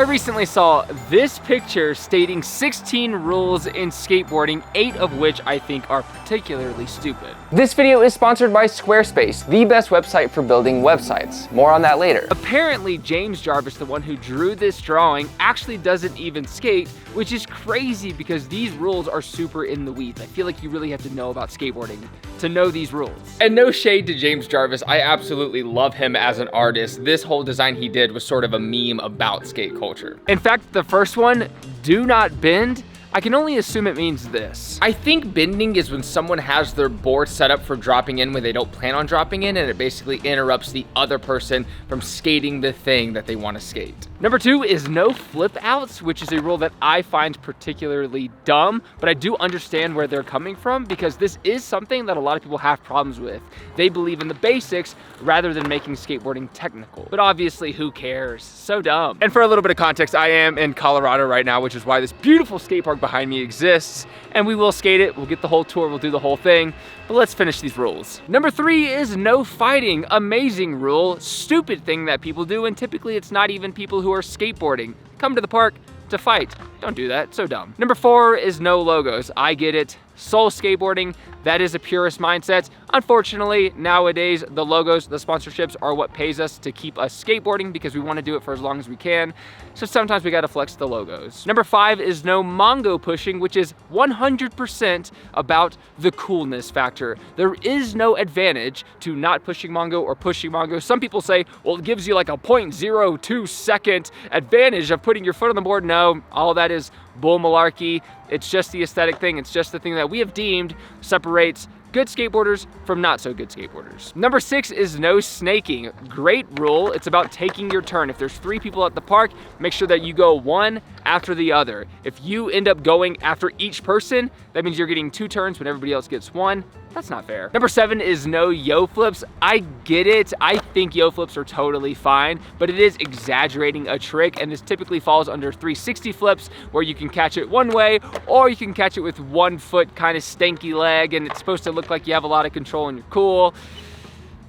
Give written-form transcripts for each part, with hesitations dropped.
I recently saw this picture stating 16 rules in skateboarding, 8 of which I think are particularly stupid. This video is sponsored by Squarespace, the best website for building websites. More on that later. Apparently, James Jarvis, the one who drew this drawing, actually doesn't even skate, which is crazy because these rules are super in the weeds. I feel like you really have to know about skateboarding to know these rules. And no shade to James Jarvis, I absolutely love him as an artist. This whole design he did was sort of a meme about skate culture. In fact, the first one, do not bend, I can only assume it means this. I think bending is when someone has their board set up for dropping in when they don't plan on dropping in, and it basically interrupts the other person from skating the thing that they want to skate. Number 2 is no flip outs, which is a rule that I find particularly dumb, but I do understand where they're coming from because this is something that a lot of people have problems with. They believe in the basics rather than making skateboarding technical. But obviously, who cares? So dumb. And for a little bit of context, I am in Colorado right now, which is why this beautiful skate park behind me exists, and we will skate it. We'll get the whole tour, we'll do the whole thing, but let's finish these rules. Number 3 is no fighting. Amazing rule, stupid thing that people do, and typically it's not even people who are skateboarding. Come to the park to fight. Don't do that, so dumb. Number 4 is no logos. I get it. Soul skateboarding, that is a purist mindset. Unfortunately, nowadays, the logos, the sponsorships are what pays us to keep us skateboarding because we want to do it for as long as we can. So sometimes we got to flex the logos. Number 5 is no Mongo pushing, which is 100% about the coolness factor. There is no advantage to not pushing Mongo or pushing Mongo. Some people say, well, it gives you like a 0.02 second advantage of putting your foot on the board. No, all that is bull malarkey. It's just the aesthetic thing. It's just the thing that we have deemed separates good skateboarders from not so good skateboarders. Number 6 is no snaking. Great rule. It's about taking your turn. If there's 3 people at the park, make sure that you go one after the other. If you end up going after each person, that means you're getting 2 turns when everybody else gets 1. That's not fair. Number 7 is no yo flips. I get it. I think yo flips are totally fine, but it is exaggerating a trick, and this typically falls under 360 flips, where you can catch it one way, or you can catch it with 1 foot kind of stanky leg, and it's supposed to look like you have a lot of control and you're cool.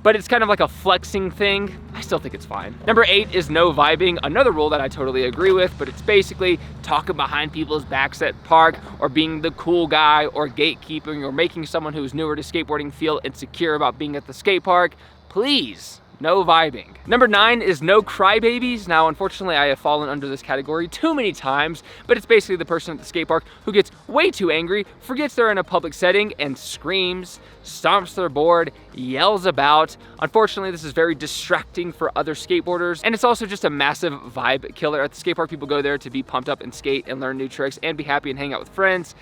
But it's kind of like a flexing thing. I still think it's fine. Number 8 is no vibing. Another rule that I totally agree with, but it's basically talking behind people's backs at park, or being the cool guy, or gatekeeping, or making someone who's newer to skateboarding feel insecure about being at the skate park. Please. No vibing. Number 9 is no crybabies. Now, unfortunately, I have fallen under this category too many times, but it's basically the person at the skate park who gets way too angry, forgets they're in a public setting, and screams, stomps their board, yells about. Unfortunately, this is very distracting for other skateboarders, and it's also just a massive vibe killer. At the skate park, people go there to be pumped up and skate and learn new tricks and be happy and hang out with friends.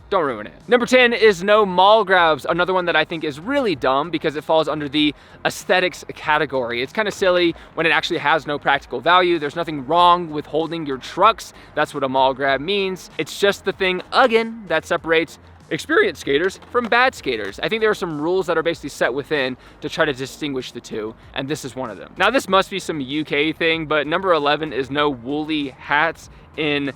Don't ruin it. Number 10 is no mall grabs. Another one that I think is really dumb because it falls under the aesthetics category. It's kind of silly when it actually has no practical value. There's nothing wrong with holding your trucks. That's what a mall grab means. It's just the thing, again, that separates experienced skaters from bad skaters. I think there are some rules that are basically set within to try to distinguish the two, and this is one of them. Now, this must be some UK thing, but number 11 is no woolly hats in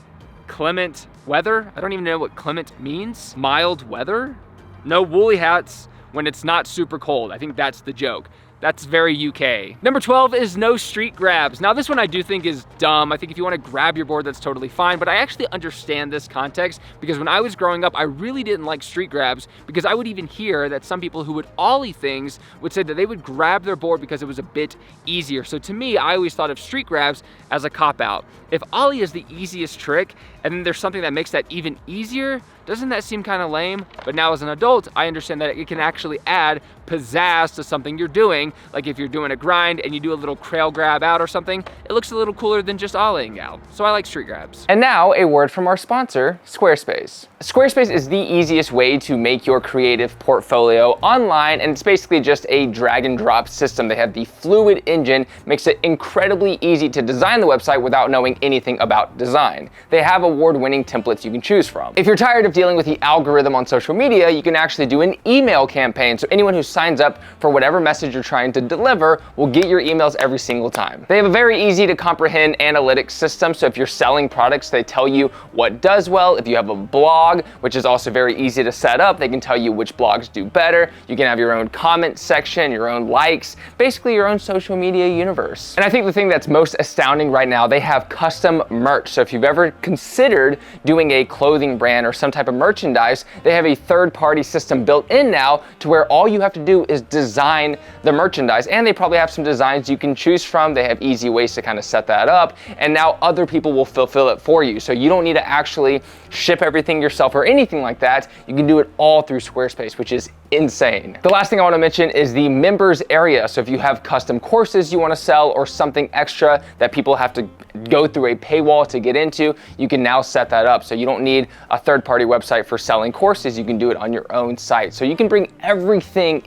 clement weather. I don't even know what clement means. Mild weather? No woolly hats when it's not super cold. I think that's the joke. That's very UK. Number 12 is no street grabs. Now, this one I do think is dumb. I think if you want to grab your board, that's totally fine, but I actually understand this context because when I was growing up, I really didn't like street grabs because I would even hear that some people who would ollie things would say that they would grab their board because it was a bit easier. So to me, I always thought of street grabs as a cop-out. If ollie is the easiest trick and then there's something that makes that even easier, doesn't that seem kind of lame? But now as an adult, I understand that it can actually add pizzazz to something you're doing. Like if you're doing a grind and you do a little trail grab out or something, it looks a little cooler than just ollieing out. So I like street grabs. And now a word from our sponsor, Squarespace. Squarespace is the easiest way to make your creative portfolio online, and it's basically just a drag and drop system. They have the Fluid engine, makes it incredibly easy to design the website without knowing anything about design. They have award-winning templates you can choose from. If you're tired of dealing with the algorithm on social media, you can actually do an email campaign. So anyone who signs up for whatever message you're trying trying to deliver will get your emails every single time. They have a very easy to comprehend analytics system, so if you're selling products, they tell you what does well. If you have a blog, which is also very easy to set up, they can tell you which blogs do better. You can have your own comment section, your own likes, basically your own social media universe. And I think the thing that's most astounding right now, they have custom merch. So if you've ever considered doing a clothing brand or some type of merchandise, they have a third-party system built in now to where all you have to do is design the merchandise, and they probably have some designs you can choose from. They have easy ways to kind of set that up, and now other people will fulfill it for you. So you don't need to actually ship everything yourself or anything like that. You can do it all through Squarespace, which is insane. The last thing I want to mention is the members area. So if you have custom courses you want to sell or something extra that people have to go through a paywall to get into, you can now set that up. So you don't need a third-party website for selling courses. You can do it on your own site. So you can bring everything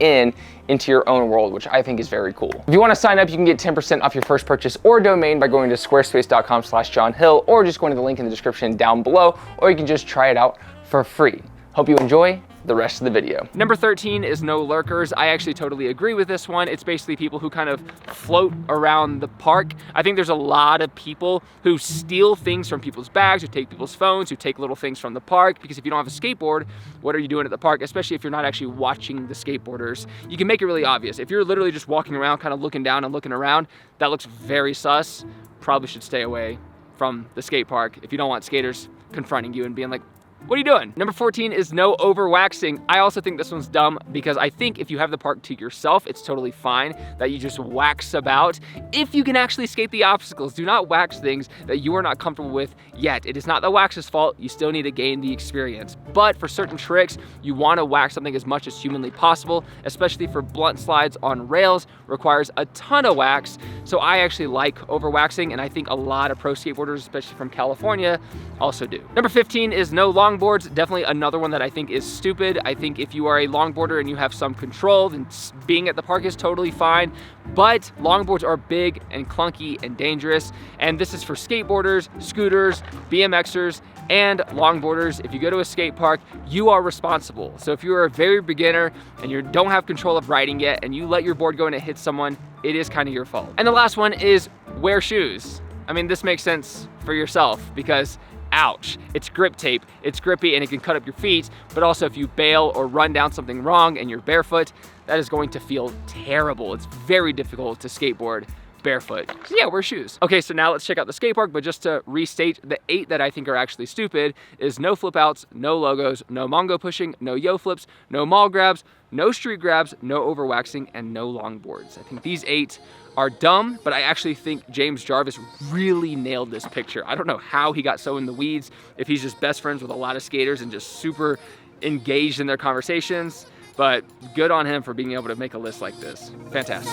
into your own world, which I think is very cool. If you want to sign up, you can get 10% off your first purchase or domain by going to squarespace.com/JohnHill, or just going to the link in the description down below, or you can just try it out for free. Hope you enjoy the rest of the video. Number 13 is no lurkers. I actually totally agree with this one. It's basically people who kind of float around the park. I think there's a lot of people who steal things from people's bags, who take people's phones, who take little things from the park, because if you don't have a skateboard, what are you doing at the park? Especially if you're not actually watching the skateboarders. You can make it really obvious. If you're literally just walking around, kind of looking down and looking around, that looks very sus. Probably should stay away from the skate park if you don't want skaters confronting you and being like, what are you doing? Number 14 is no over waxing. I also think this one's dumb because I think if you have the park to yourself, it's totally fine that you just wax about. If you can actually skate the obstacles, do not wax things that you are not comfortable with yet. It is not the wax's fault. You still need to gain the experience. But for certain tricks, you want to wax something as much as humanly possible, especially for blunt slides on rails, requires a ton of wax. So I actually like over waxing, and I think a lot of pro skateboarders, especially from California, also do. Number 15 is no longboards. Definitely another one that I think is stupid. I think if you are a longboarder and you have some control, then being at the park is totally fine. But longboards are big and clunky and dangerous. And this is for skateboarders, scooters, BMXers, and longboarders. If you go to a skate park, you are responsible. So if you're a very beginner and you don't have control of riding yet and you let your board go and it hits someone, it is kind of your fault. And the last one is wear shoes. I mean, this makes sense for yourself because ouch, it's grip tape, it's grippy and it can cut up your feet, but also if you bail or run down something wrong and you're barefoot, that is going to feel terrible. It's very difficult to skateboard barefoot. So yeah, wear shoes. Okay, so now let's check out the skate park, but just to restate, the 8 that I think are actually stupid is no flip outs, no logos, no Mongo pushing, no yo flips, no mall grabs, no street grabs, no overwaxing, and no longboards. I think these 8 are dumb, but I actually think James Jarvis really nailed this picture. I don't know how he got so in the weeds, if he's just best friends with a lot of skaters and just super engaged in their conversations, but good on him for being able to make a list like this. Fantastic.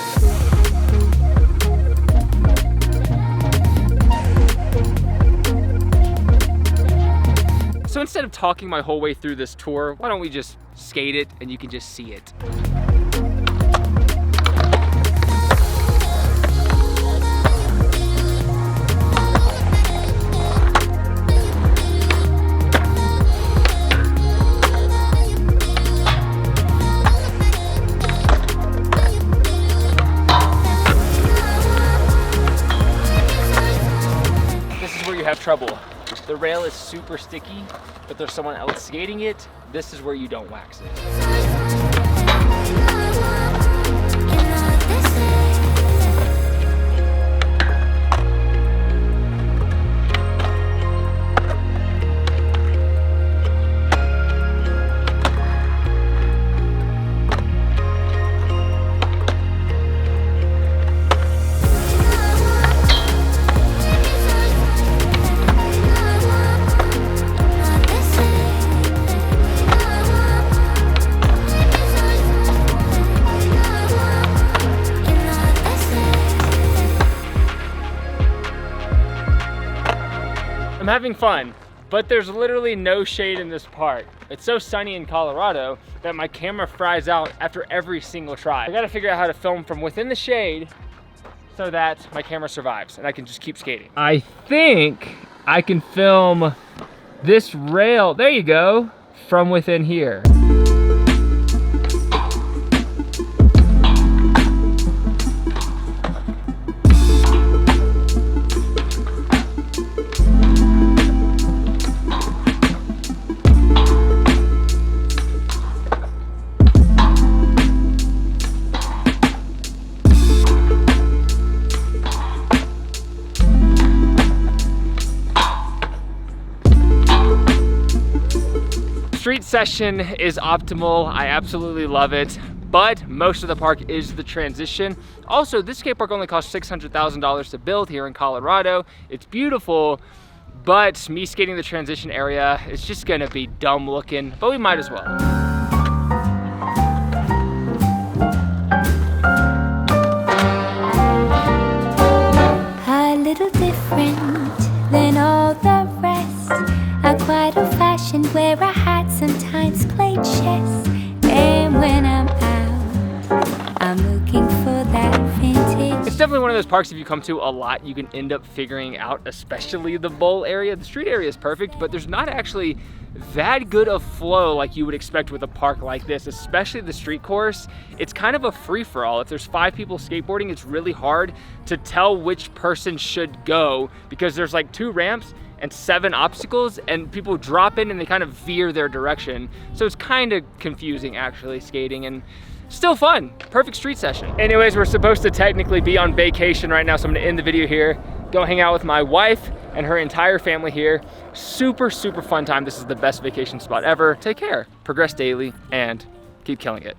So instead of talking my whole way through this tour, why don't we just skate it and you can just see it. Trouble. The rail is super sticky, but there's someone else skating it. This is where you don't wax it. I'm having fun, but there's literally no shade in this park. It's so sunny in Colorado that my camera fries out after every single try. I gotta figure out how to film from within the shade so that my camera survives and I can just keep skating. I think I can film this rail, there you go, from within here. street session is optimal. I absolutely love it. But most of the park is the transition. Also, this skate park only costs $600,000 to build here in Colorado. It's beautiful, but me skating the transition area, it's just gonna be dumb looking, but we might as well. A little different than all the rest. I'm quite old-fashioned, wear a hat, sometimes play chess. And when I'm out, I'm looking for that vintage. It's definitely one of those parks if you come to a lot, you can end up figuring out, especially the bowl area. The street area is perfect, but there's not actually that good of flow like you would expect with a park like this, especially the street course. It's kind of a free-for-all. If there's 5 people skateboarding, it's really hard to tell which person should go because there's like 2 ramps and 7 obstacles, and people drop in and they kind of veer their direction. So it's kind of confusing actually skating, and still fun. Perfect street session. Anyways, we're supposed to technically be on vacation right now, so I'm gonna end the video here, go hang out with my wife and her entire family here. Super, super fun time. This is the best vacation spot ever. Take care, progress daily, and keep killing it.